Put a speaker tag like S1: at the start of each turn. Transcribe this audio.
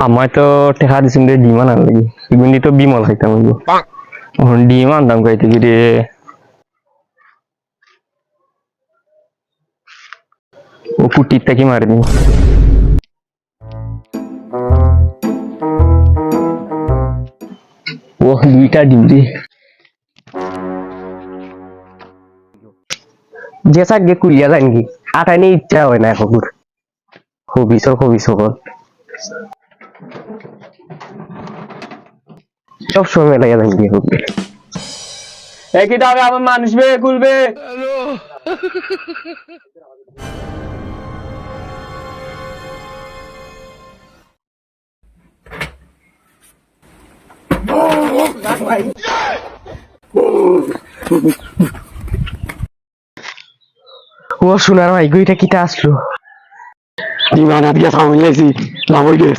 S1: আমার তো টেকা দিছেন রে ডিম আনার লাগি এগুলি তো বিমল খাইতাম হইব এখন ডিম আনতাম খাইতে কি রে ও কুটিরটা কি মারি নি ও দুইটা ডিম রে যে সাগে কুলিয়া যায় নাকি আটা নিয়ে ইচ্ছা হয় না এখন হবি সকল সব সময় লাগে যায় হবে একই দাবে আমার মানুষ বে খুলবে ও শোনার ভাই গইটা কিটা আসলো ডিমানা দিয়া সামনে আইছি লাভ হইছে